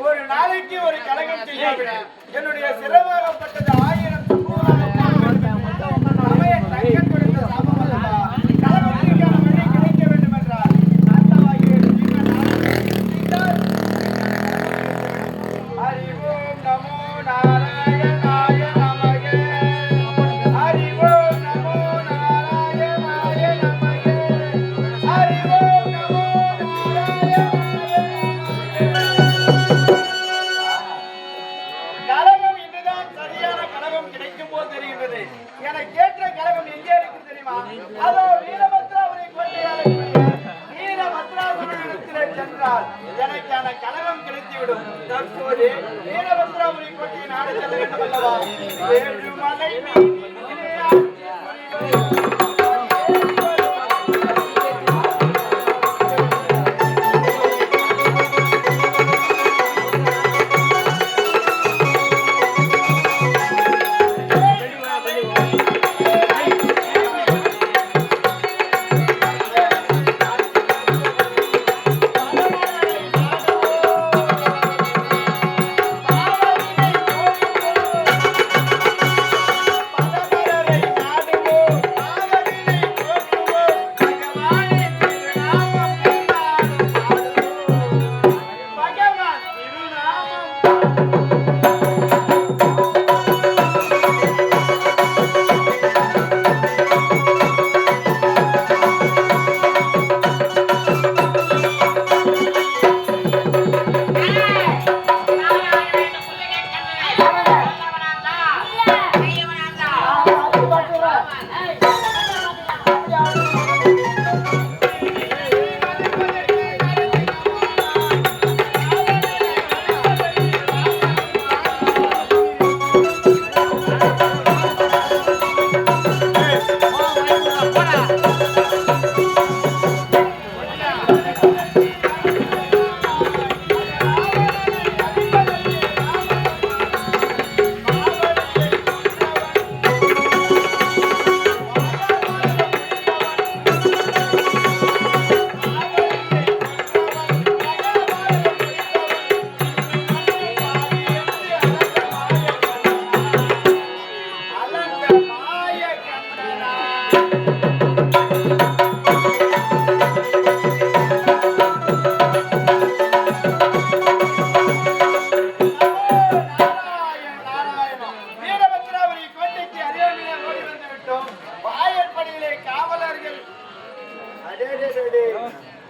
ஒரு நாளைக்கு ஒரு கலகம் செய்ய என்னுடைய சிரமாகப்பட்டது 1000 எனக்கான கலகம் கிடைத்துவிடும். தற்போது வீரபத்ராபுரி கோட்டையை நாடு செல்ல வேண்டும் அல்லவா? ஏழுமலை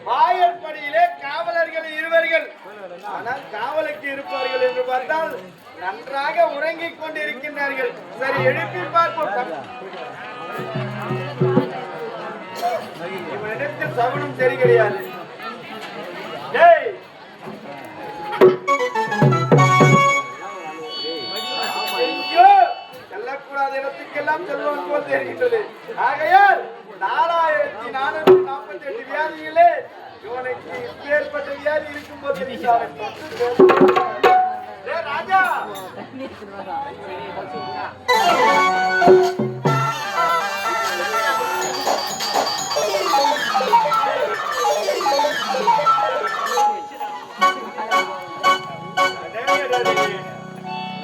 வாயற்படியிலே காவலர்கள் இருவர்கள். ஆனால் காவலுக்கு இருப்பார்கள் என்று பார்த்தால் நன்றாக உறங்கிக் கொண்டிருக்கின்றார்கள். சரி, எழுப்பி பார்ப்போம். இவனிடத்தில் சகுனம் சரி கிடையாது. செல்லக்கூடாத இடத்துக்கெல்லாம் செல்வன் போல் தெரிகின்றது. ஆகையால் 4448 வியாதிகளே இவனுக்கு ஏற்பட்ட வியாதி இருக்கும் போது ராஜா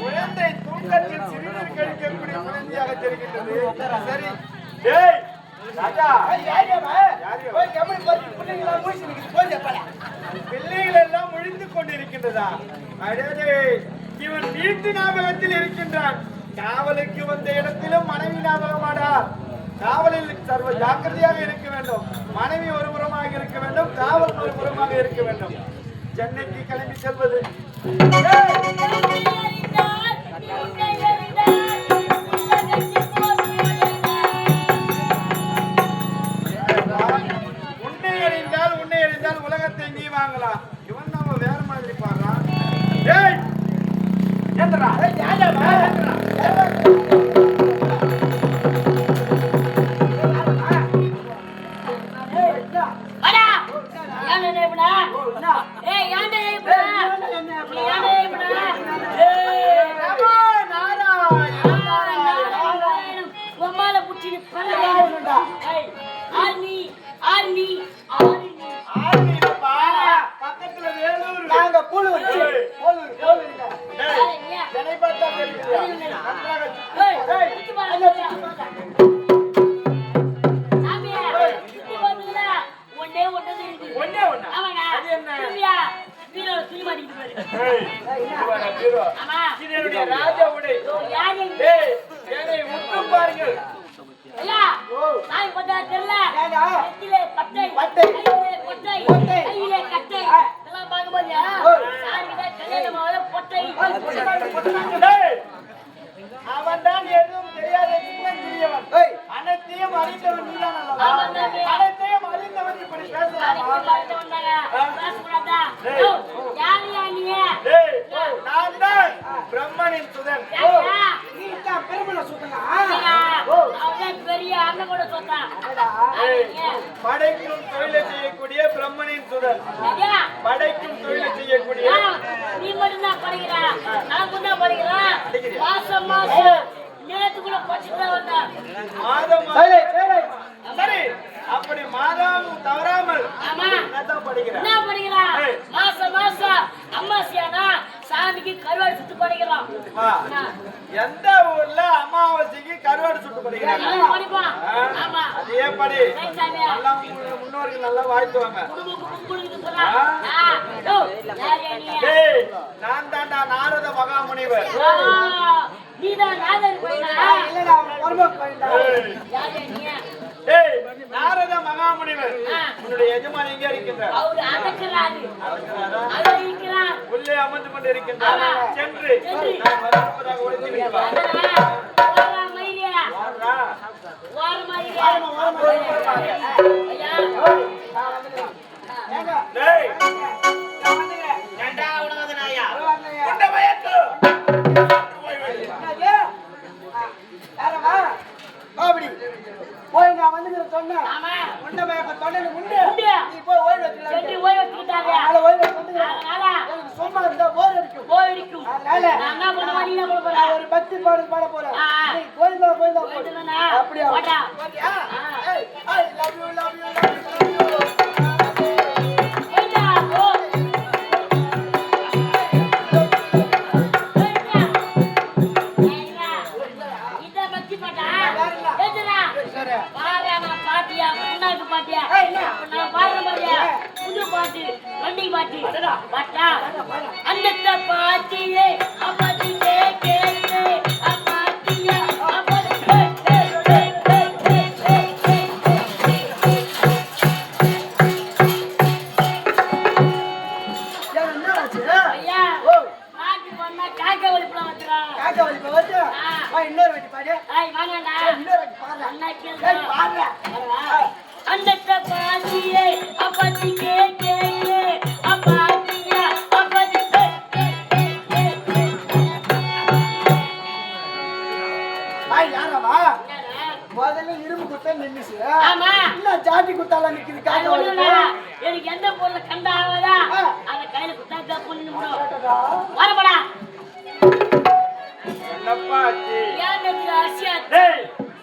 குழந்தை தூக்கத்தில் சிறுநீர் கழிக்கக்கூடிய குழந்தையாக தெரிகின்றது. சரி, பிள்ளைகள் எல்லாம் முழித்துக் கொண்டிருக்கின்றதா? இவன் வீட்டு ஞாபகத்தில் இருக்கின்றான். காவலுக்கு வந்த இடத்திலும் மனைவி ஞாபகமாடா. காவலில் சர்வ ஜாக்கிரதையாக இருக்க வேண்டும். மனைவி ஒரு புறமாக இருக்க வேண்டும், காவல் ஒரு புறமாக இருக்க வேண்டும். சென்னைக்கு கிளம்பி செல்வது உன்னை அறிந்தால் உலகத்தை நீ வாங்கலாம். இவன் நம்ம வேற மாதிரி பாடுறான். பக்கத்துல வேலூர் நாங்க கூழு வச்சு ராஜா உடை முற்றும் பாருங்கள். அவன் தான் எதுவும் தெரியாத அனைத்தையும் அறிந்தவன் நீதான் அல்லவா? அனைத்தையும் அறிந்தவன் இப்படி பேசலாமா? நான் தான் பிரம்மனின் சுதன். படைக்கும் தொழிலை செய்யக்கூடிய பிரம்மனின் சுதன். படைக்கும் தொழிலை செய்யக்கூடிய நீ மட்டும்தான் படிக்கிறா, நான் கூட படிக்கிறேன். மாசம் மாசம் நேத்துக்குள்ள படிச்சுட்டு வந்தேன். சரி, அப்படி மாதம் தவறாமல் என்ன படிக்கிறா? மாசம் மாசம் அம்மாசியானா சாமிக்கு கருவாடு சுட்டு படிக்கலாம். எந்த ஊர்ல அமாவாசைக்கு கருவாடு சுட்டு படிக்கிறாங்க? அதே படி முன்னோர்கள் நல்லா வாழ்த்துவாங்க. நான் தாண்டா நாரத மகாமுனிவர். நாரத மகாமுனிவர் உன்னுடைய எஜமான் எங்கே இருக்கின்றார்? உள்ளே அமர்ந்து கொண்டு இருக்கின்றார். சென்று நான் வரப்பதாக ஒழித்து சொன்னேன். ஆமா. உண்டமயக்க தொண்டனை உண்டு. உண்டு. நீ போய் ஓய்வு எடுத்துக்கலாம். சென்று ஓய்வு எடுத்துக்கிட்டாரு. அதனால ஓய்வு எடுத்துக்கிறேன். அதனால எனக்கு சும்மா இருந்தா போர் அடிக்கும். போய் அடிக்கும். அதனால நான் என்ன பண்ணுவேன், நீ என்ன பண்ண போற? நான் ஒரு பக்தி பாடல் பாட போறேன். நீ கோயிந்தா கோயிந்தா போடு. போயிட்டுதானா? அப்படியா? போடா. ஓகேயா? ஏய், I love you, love you, love you, love you. போயிட்டா, போ. போயிட்டா. ஏய்யா, இத பத்தி பாட்டா? ஏத்துடா. சரி. பாரு, நான் பாட்டியா, முன்னாக்கு பாட்டியா? ஏய், என்ன? நான் பாடுறேன் பாட்டியா? புது பாட்டு, வண்டி பாட்டு. பாட்டா? அந்த பாட்டியே அப்படி கேட்கே அப்பாட்டியா அப்படி ஏன் என்ன ஆச்சு? ஐயா ஓ, நாட்டு பண்ணா காக்கா ஒலிப்புலாம் வந்துடா. காக்கா வலிப்பு வருது. வா, இன்னொரு வாட்டி பாடு. ஏய் வாங்கடா. இன்னொரு வாட்டி பாடு. அண்ணா ஏய், கேளு. பாடுறா. அந்த பாட்டியே அப்படி கேட்கே அப்பாட்டியா அப்படி பாய், யாரம்மா? முதல்ல இரும்பு குத்த நின்னுச்சு. ஆமா. இன்னும் ஜாட்டி குத்தால நிக்குது அது காக்கா ஒண்ணுடா. வலிப்பு. எனக்கு எந்த பொருளை கண்டாவதா அத கையில குத்தாக்க பொண்ணு அடடா. வரப்படா. என்னப்பா ஆச்சு? ஏன் எனக்கு ஆசையா டேய்,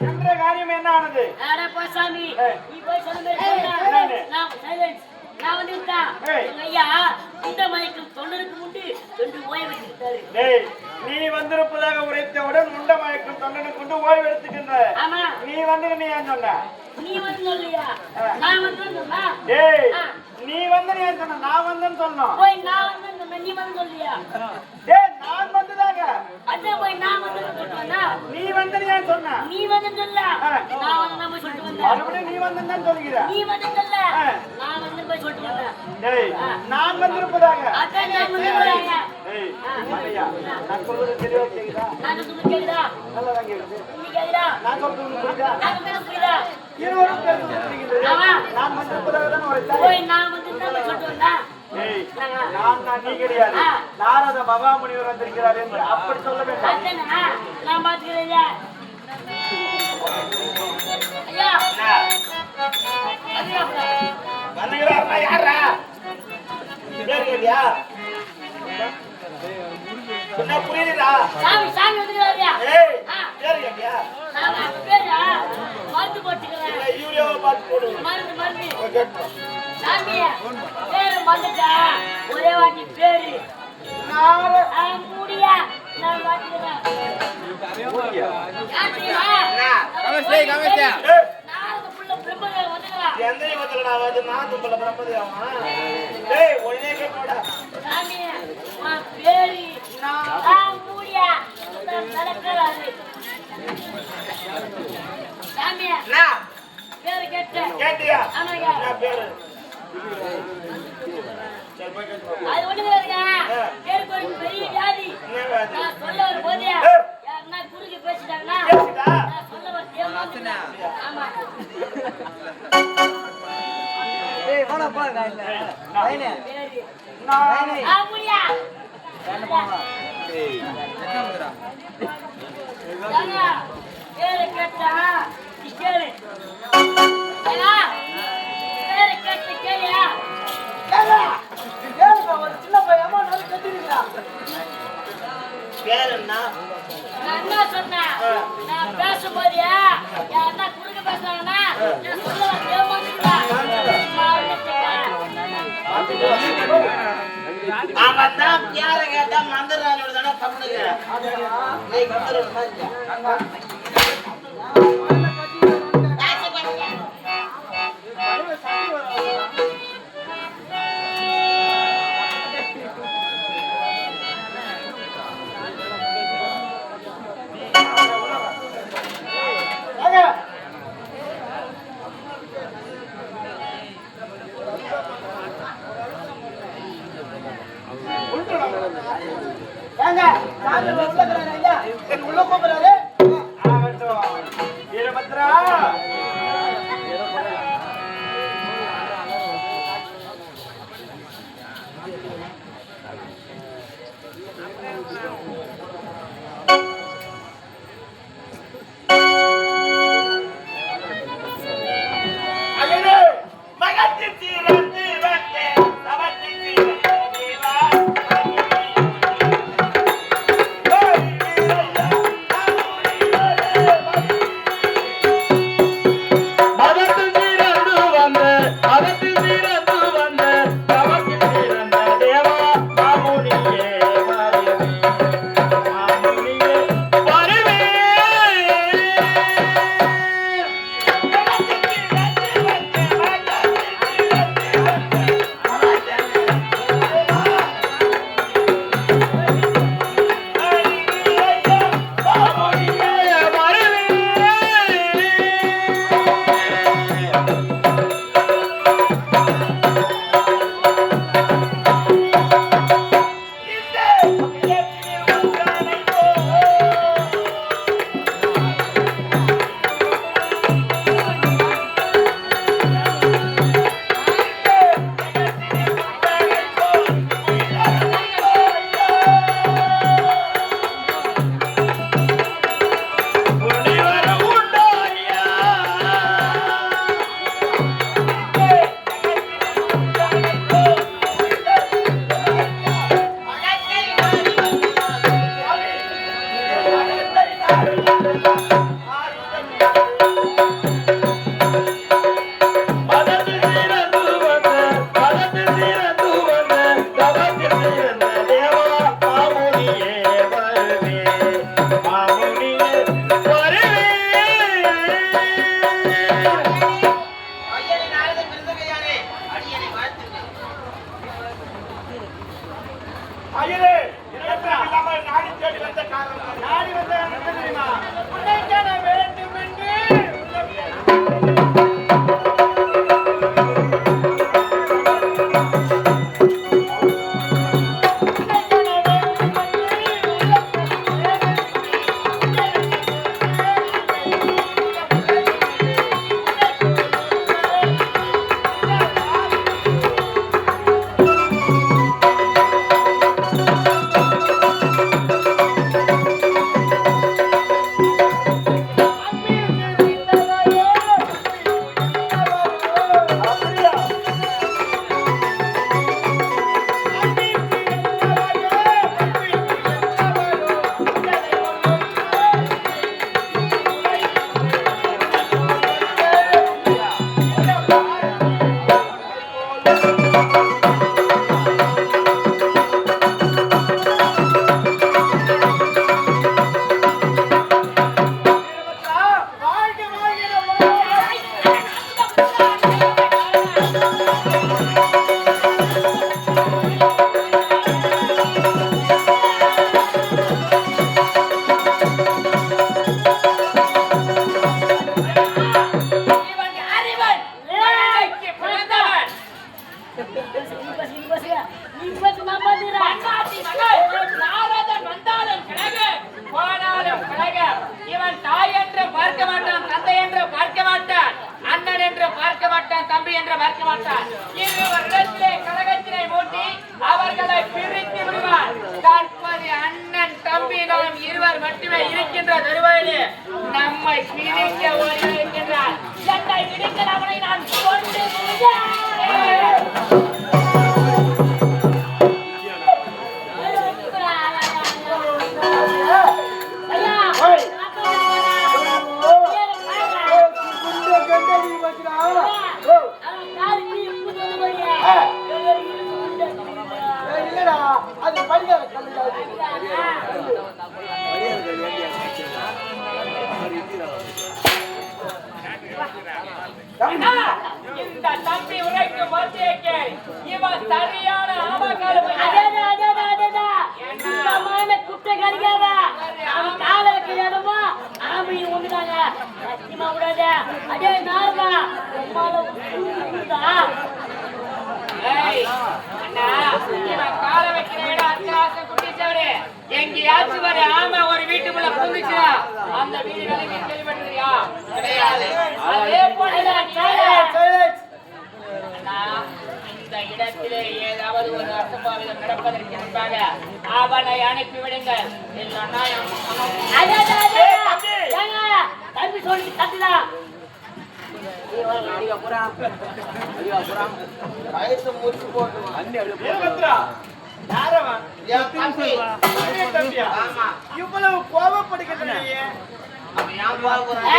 என்ற காரியம் என்ன ஆனது? அட போ சாமி, ஏய். நீ போய் சொல்ல மாதிரி ஏய், சொல்றா. என்னது? நான் சைலன்ஸ். நான் வந்து விட்டேன். ஏய். எங்க ஐயா இந்த மலைக்கும் தொண்டருக்கு முண்டு ரெண்டு ஓய்வு எடுத்துக்கிட்டாரு. டேய், நீ வந்திருப்பதாக உரைத்தவுடன் உண்ட மயக்கும் தொண்டனை கொண்டு ஓய்வு எடுத்துக்கின்ற. ஆமா. நீ வந்து நீ ஏன் சொன்ன? நீ வந்து சொல்லியா? நான் வந்து சொன்னா? டேய், ஆ. நீ வந்து நீ ஏன் சொன்ன? நான் வந்தேன்னு சொன்னோம். போய் நான் வந்து சொன்னா, நீ வந்து சொல்லியா? டேய், நான் வந்ததாக. அதான் போய் நான் வந்து சொல்லிட்டு நீ வந்து நீ ஏன் சொன்ன? நீ வந்து சொல்ல. ஆ. நான் வந்து நம்ம சொல்லிட்டு வந்தேன். மறுபடியும் நீ வந்து சொல்லுகிற. நீ வந்து சொல்ல. ஆ. நான் வந்து போய் சொல்லிட்டு வந்தேன். டேய், நான் வந்திருப்பதாக. அதான் நான் வந்து சொல்றேன். டேய், மலையா, நான் சொல்றது தெளிவா கேக்குதா? நான் சொல்றது கேக்குதா? நல்லா தான் கேக்குது. நீ கேக்குதா? நான் சொல்றது உனக்கு புரியுதா? நான் சொல்றது புரியுதா? இருவரும் பேசுவது புரிகிறது. ஆமா. நான் வந்திருப்பதாக தான் உரைத்தாய். போய் நான் வந்து தான் போய் சொல்லிட்டு வந்தேன். ஏய், நான் நீ கிடையாது. ஆ. நாரத மகாமுனிவர் வந்திருக்கிறார் என்று அப்படி சொல்ல வேண்டாம். அதானே? நான் பாத்துக்கிறேன் ஐயா. ஐயா. ஐயா. வந்துகிறாரா? யாரா? பேர் கேட்டியா? சொன்னா புரியுதா? சாமி சாமி வந்துக்கிறாரியா? ஏய், ஆ. பேர் கேட்டியா? நான் பேரா மருந்து போட்டுக்கிறேன். இல்ல, யூரியாவை பார்த்து போடு. மருந்து கேட்போம். சாமி பேரு மறந்துட்டா. ஒரே வாட்டி பேரு முடியா நான் பாத்துக்கிறேன். ஏய், நான் புள்ள பிரம்மதேவ வந்துக்கிறான். எந்த யுகத்துலடா வருது? நான் தும்பல பிரம்மதேவமா? ஏய், ஒண்ணே கேட்கடா. சாமி உன் பேரு முடியா நடக்கிறாரு. சாமி பேரு கேட்டேன். கேட்டியா? ஆமாங்க. என்ன பேரு? சரி, போய் கேட்டு அது ஒண்ணு இல்லைங்க. பேருக்கு ஒரு பெரிய வியாதி. என்ன வேணும்? நான் சொல்ல வரும்போது ஏய். யாருன்னா குறுக்கு பேசிட்டாங்கன்னா பேசிட்டா? நான் சொல்ல வர தேவனா? ஆமா. ஏய், பேரு நான் முடியா ஏங்க, பேரு கேட்டா கேளு. ஏங்க, பேரு கேட்டு கேளியா? ஒரு சின்ன பையன் நல்லா கட்டிருக்கா. பேர் என்ன? நான் என்ன சொன்னேன்? நான் பேசும்போது யாருன்னா குறுக்க பேசுறாங்கன்னா நான் சொல்ல வர தேவனா? அவன் தான் யார கேட்டா மந்திரானோட தானே தமிழுங்க நீ கத்துறா ஏங்க, சாமி உள்ள இருக்கிறாரு ஐயா. உள்ள கூப்பிடுறாரு. ஆகட்டும். வீரபத்ரா மறக்க மாட்டான், தம்பி என்று மறக்க மாட்டான். இருவரிடத்திலே கலகத்தினை மூட்டி அவர்களை பிரித்து விடுவார். தற்போது அண்ணன் தம்பி நாம் இருவர் மட்டுமே இருக்கின்ற தருவாயிலே நம்மை பிரிக்க ஓடி இருக்கின்றார். என்னை விடுங்கள், அவனை நான் கொண்டு இல்லடா அது படிக்காத இந்த தம்பி உரைக்கும் வார்த்தையை கேள். இவன் சரியான ஆமக்கால குட்டை கறிக்காத அவன் கால வைக்கிற இடமா ஆமையும் ஒண்ணுதாங்க சத்தியமா விடாத. அதே நார்மா கால வைக்கிற இடம் அத்தியாவசியம் குட்டிச்சவரு. எங்கேயாச்சும் ஒரு ஆமை ஒரு வீட்டுக்குள்ள புந்துச்சுனா அந்த வீடு நிலைமை கேள்விப்பட்டிருக்கியா? கிடையாது. அதே போலதான் இந்த இடத்திலே ஏதாவது ஒரு அசம்பாவிதம் நடப்பதற்கு முன்பாக அவனை அனுப்பிவிடுங்கள். இல்லைன்னா தம்பி சொல்லி தட்டுதான் வயசு முடிச்சு போட்டு யாரவன் என் தம்பி. தம்பியா ஆமா. இவ்வளவு கோபப்படுகின்ற அவன் ஏன் போகிறான்?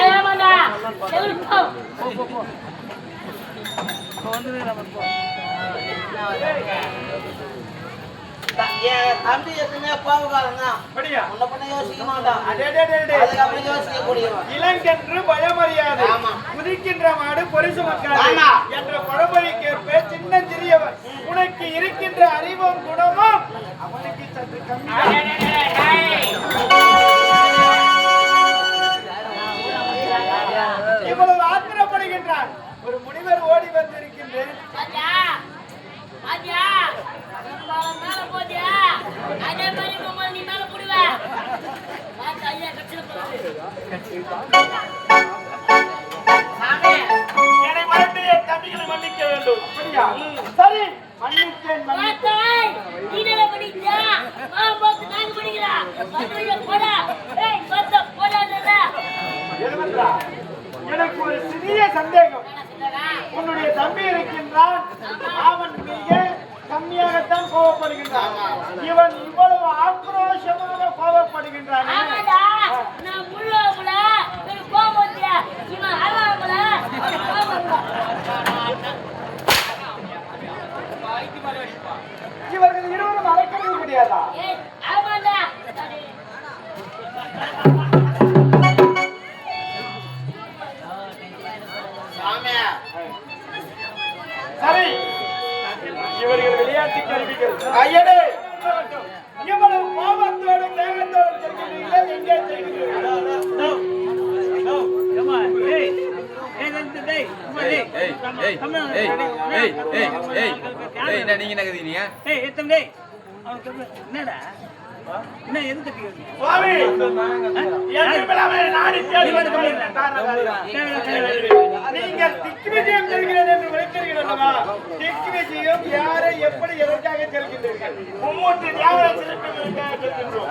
என் தம்பி எப்பவுமே கோபக்காரன் தான். அப்படியா உன்னை பண்ண யோசிக்க மாட்டான். அடேடேடே. அதுக்கப்புறம் யோசிக்கக்கூடியவன். இளங்கன்று பயமறியாது ஆமா. குதிக்கின்ற மாடு பொரிசு மக்காது ஆமா. என்ற பழமொழிக்கேற்ப சின்ன சிறியவன் உனக்கு இருக்கின்ற அறிவும் குணமும் அவனுக்கு சற்று கம்மி. இவ்வளவு ஆத்திரப்படுகின்றான். ஒரு முனிவர் ஓடி வந்திருக்கின்றேன். மேல போதியா அதே மாதிரி நீ மேல போடுவ கையா கட்சியில என்னை மறந்து என் தம்பிகளை மன்னிக்க வேண்டும். அப்படியா? சரி மன்னித்தேன் மன்னித்தேன். நீ என்ன பண்ணிட்டியா? நான் பார்த்து நாங்க பண்ணிக்கிறா வந்து போடா. ஏய் வந்து போடாதடா. எழுவன்றா எனக்கு ஒரு சிறிய சந்தேகம். உன்னுடைய தம்பி இருக்கின்றான். அவன் மிக கம்மியாகத்தான் கோபப்படுகின்றான். இவன் இவ்வளவு ஆக்ரோஷமாக கோபப்படுகின்றான். ஆமாடா நான் முள்ளோமுல ஒரு கோபத்திய இவன் அறாமுல இவர்கள் இருவரும் அழைக்கவே முடியாதா? ஏய் ஆமாடா சாமியா. சரி இவர்கள் விளையாட்டு கருவிகள். ஐயனே இவ்வளவு கோபத்தோடு வேகத்தோடு செல்கிறீர்களே, எங்கே செல்கிறீர்கள்? சுவாமி, எதிர்பிலாமை நாடி தேடி வருகிறேன். நீங்கள் திக்கு விஜயம் செல்கிறேன் என்று விளைக்கிறீர்கள் அல்லவா? திக்கு விஜயம் யாரை எப்படி எதற்காக செல்கின்றீர்கள்? மும்மூர்த்தி தேவரை சிறைப்பிடிப்பதற்காக செல்கின்றோம்.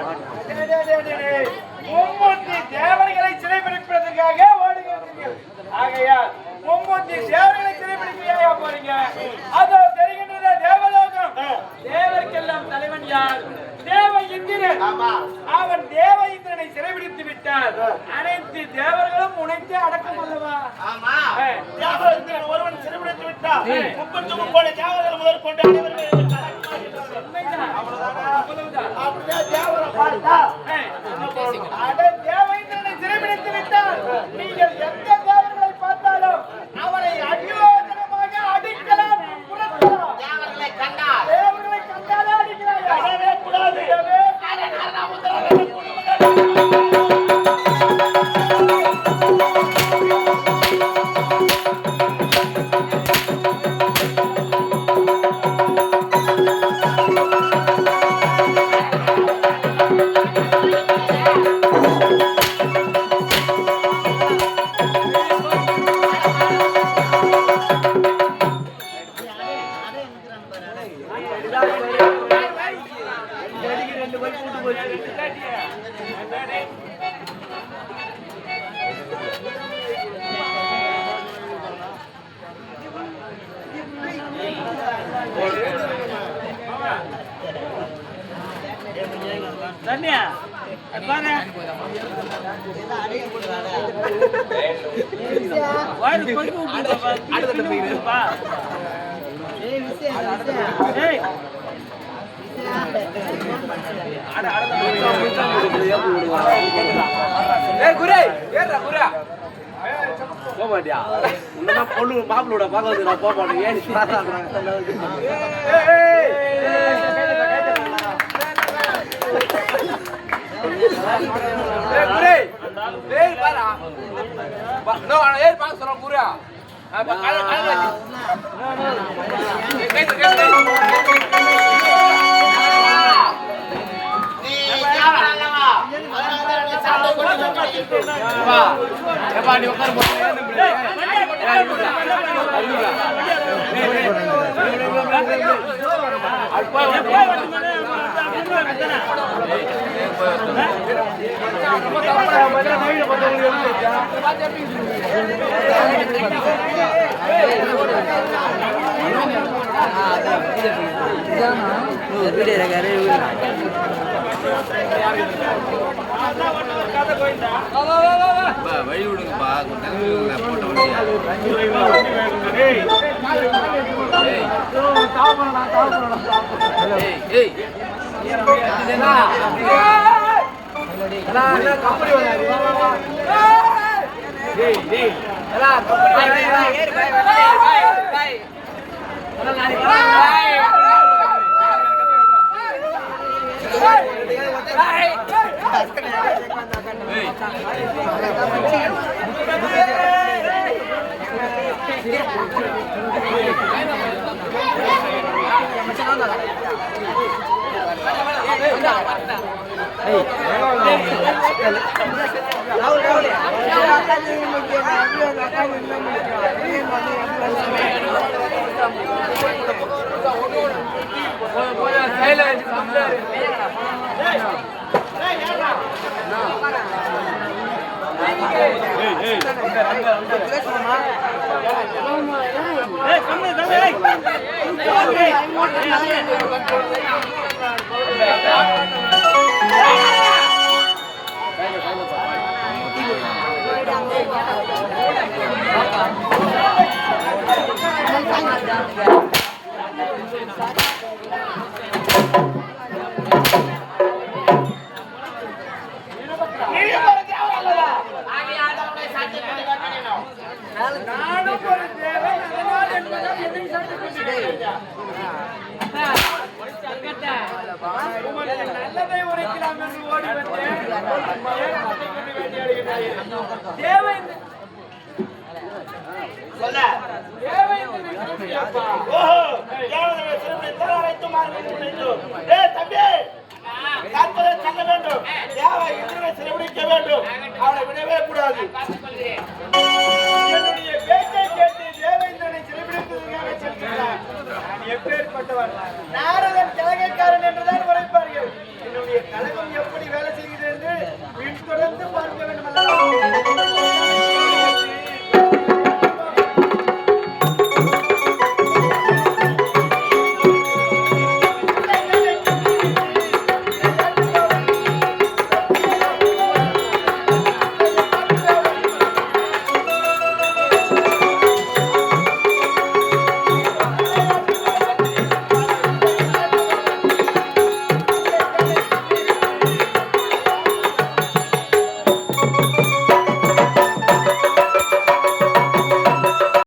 மும்மூர்த்தி தேவர்களை சிறைப்பிடிப்பதற்காக ஓடுகிறீர்கள். ஆகையால் மும்மூர்த்தி தேவர்களை சிறைப்பிடிக்கையா போறீங்க? அதோ தெரிகின்றத தேவலோகம். தேவர்க்கெல்லாம் தலைவன் யார்? தேவ இந்திரன். அவன் தேவ இந்திரனை சிறைபிடித்து விட்டார். அனைத்து தேவர்களும் உனைத்து அடக்கம் அல்லவா? ஆமா. தேவ இந்திரன் ஒருவன் சிறைபிடித்து விட்டார். 33 தேவர்கள் முதல் கொண்டு அனைவரும் அப்படியே தேவரை பார்த்தா தேவ இந்திரனை சிறைபிடித்து விட்டார். நீங்கள் எந்த தேவர்களை பார்த்தாலும் அவரை அடியோதனமாக அடிக்கலாம், புறத்தலாம். தேவர்களை கண்டால் தேவர்களை கண்டாலே அடிக்கிறாயா? அடவே கூடாது. தேவர்களை போமாட்டியா உன்னா பொண்ணு மாப்பிளோட பார்க்க நான் போக மாட்டேன் ஏன் நீ உட்கார வழி விடுங்கப்பா போட்ட நல்லதை உரைக்கலாம் என்று ஓடி வந்தேன். தேவை சொல்ல தேவை என்று ஓஹோ யாவனவே சிறுமை தரரைத்து மார்க்கம் வேண்டும். டேய் தம்பி காப்பதை சொல்ல வேண்டும். யாவை இந்திரனை சிறைபிடிக்க வேண்டும். அவனை விடவே கூடாது. பார்த்துக் கொள்கிறேன்.